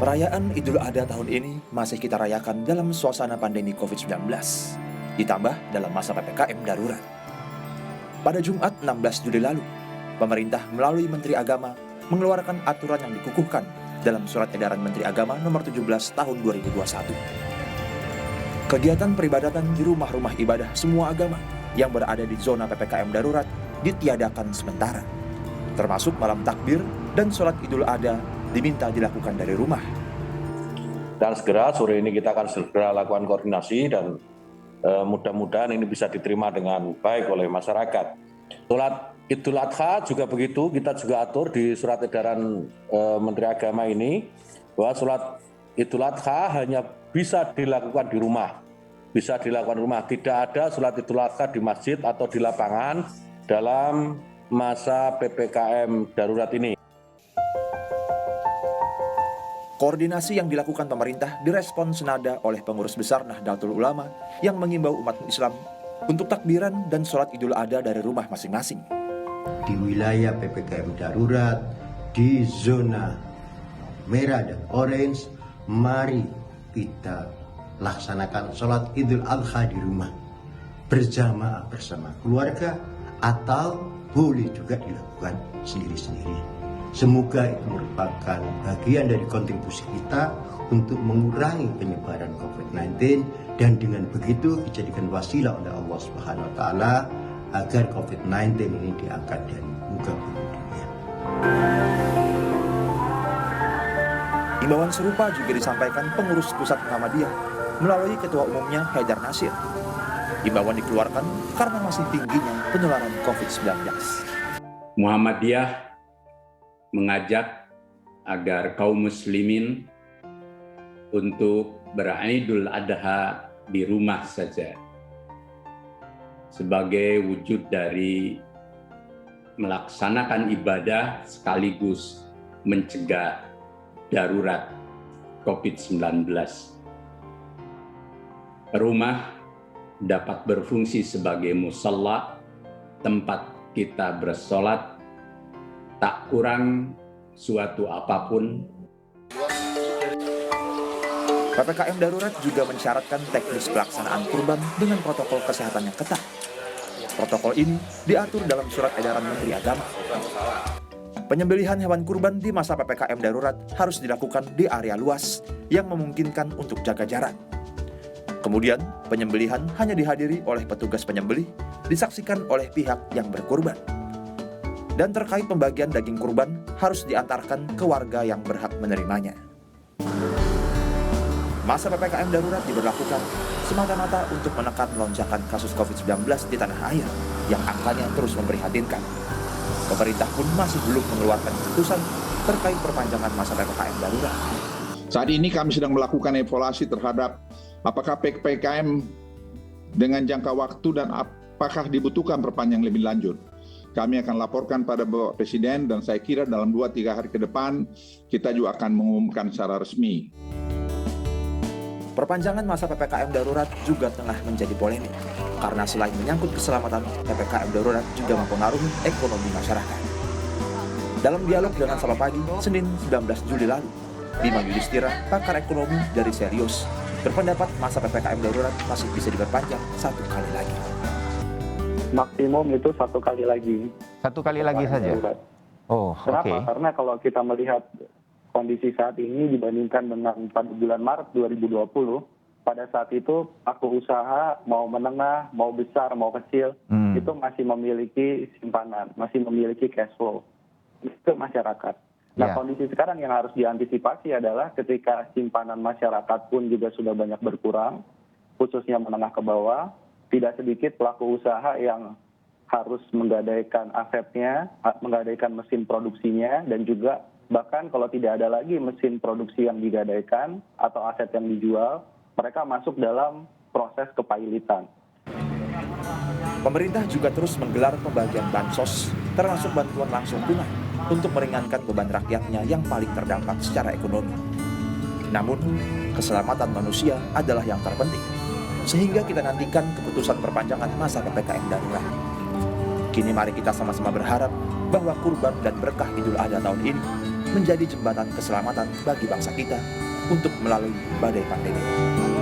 Perayaan Idul Adha tahun ini masih kita rayakan dalam suasana pandemi COVID-19, ditambah dalam masa PPKM darurat. Pada Jumat 16 Juli lalu, pemerintah melalui Menteri Agama mengeluarkan aturan yang dikukuhkan dalam Surat Edaran Menteri Agama nomor 17 tahun 2021. Kegiatan peribadatan di rumah-rumah ibadah semua agama yang berada di zona PPKM darurat ditiadakan sementara, termasuk malam takbir dan sholat Idul Adha diminta dilakukan dari rumah. Dan segera sore ini kita akan segera lakukan koordinasi dan mudah-mudahan ini bisa diterima dengan baik oleh masyarakat. Sholat Idul Adha juga begitu, kita juga atur di surat edaran Menteri Agama ini bahwa sholat Idul Adha hanya bisa dilakukan di rumah. Bisa dilakukan di rumah, tidak ada sholat Idul Adha di masjid atau di lapangan dalam masa PPKM darurat ini. Koordinasi yang dilakukan pemerintah direspon senada oleh pengurus besar Nahdlatul Ulama yang mengimbau umat Islam untuk takbiran dan sholat Idul Adha dari rumah masing-masing. Di wilayah PPKM darurat, di zona merah dan orange, mari kita laksanakan sholat Idul Adha di rumah, berjamaah bersama keluarga, atau boleh juga dilakukan sendiri-sendiri. Semoga itu merupakan bagian dari kontribusi kita untuk mengurangi penyebaran COVID-19 dan dengan begitu dijadikan wasilah oleh Allah Subhanahu wa taala agar COVID-19 ini diangkat dari muka bumi dunia. Imbauan serupa juga disampaikan pengurus pusat Muhammadiyah melalui ketua umumnya Haidar Nasir. Imbauan dikeluarkan karena masih tingginya penularan COVID-19. Muhammadiyah mengajak agar kaum muslimin untuk beridul adha di rumah saja sebagai wujud dari melaksanakan ibadah sekaligus mencegah darurat COVID-19. Rumah dapat berfungsi sebagai musalla, tempat kita bersolat, tak kurang suatu apapun. PPKM darurat juga mensyaratkan teknis pelaksanaan kurban dengan protokol kesehatan yang ketat. Protokol ini diatur dalam Surat Edaran Menteri Agama. Penyembelihan hewan kurban di masa PPKM darurat harus dilakukan di area luas yang memungkinkan untuk jaga jarak. Kemudian, penyembelihan hanya dihadiri oleh petugas penyembelih, disaksikan oleh pihak yang berkurban. Dan terkait pembagian daging kurban harus diantarkan ke warga yang berhak menerimanya. Masa PPKM darurat diberlakukan semata-mata untuk menekan lonjakan kasus COVID-19 di tanah air yang angkanya terus memprihatinkan. Pemerintah pun masih belum mengeluarkan keputusan terkait perpanjangan masa PPKM darurat. Saat ini kami sedang melakukan evaluasi terhadap apakah PPKM dengan jangka waktu dan apakah dibutuhkan perpanjangan lebih lanjut. Kami akan laporkan pada Bapak Presiden dan saya kira dalam 2-3 hari ke depan kita juga akan mengumumkan secara resmi. Perpanjangan masa PPKM darurat juga tengah menjadi polemik karena selain menyangkut keselamatan, PPKM darurat juga mempengaruhi ekonomi masyarakat. Dalam dialog dengan Sapa Pagi, Senin 19 Juli lalu, Bima Yudhistira, pakar ekonomi dari Serius, berpendapat masa PPKM darurat masih bisa diperpanjang 1 kali lagi. Maksimum itu 1 kali lagi. 1 kali lagi saja? Oh, kenapa? Okay. Karena kalau kita melihat kondisi saat ini dibandingkan dengan pada bulan Maret 2020, pada saat itu pelaku usaha mau menengah, mau besar, mau kecil, itu masih memiliki simpanan, masih memiliki cash flow. Itu masyarakat. Nah, kondisi sekarang yang harus diantisipasi adalah ketika simpanan masyarakat pun juga sudah banyak berkurang, khususnya menengah ke bawah, tidak sedikit pelaku usaha yang harus menggadaikan asetnya, menggadaikan mesin produksinya, dan juga bahkan kalau tidak ada lagi mesin produksi yang digadaikan atau aset yang dijual, mereka masuk dalam proses kepailitan. Pemerintah juga terus menggelar pembagian bansos, termasuk bantuan langsung tunai, untuk meringankan beban rakyatnya yang paling terdampak secara ekonomi. Namun, keselamatan manusia adalah yang terpenting, sehingga kita nantikan keputusan perpanjangan masa PPKM darurat. Kini mari kita sama-sama berharap bahwa kurban dan berkah Idul Adha tahun ini menjadi jembatan keselamatan bagi bangsa kita untuk melalui badai pandemi.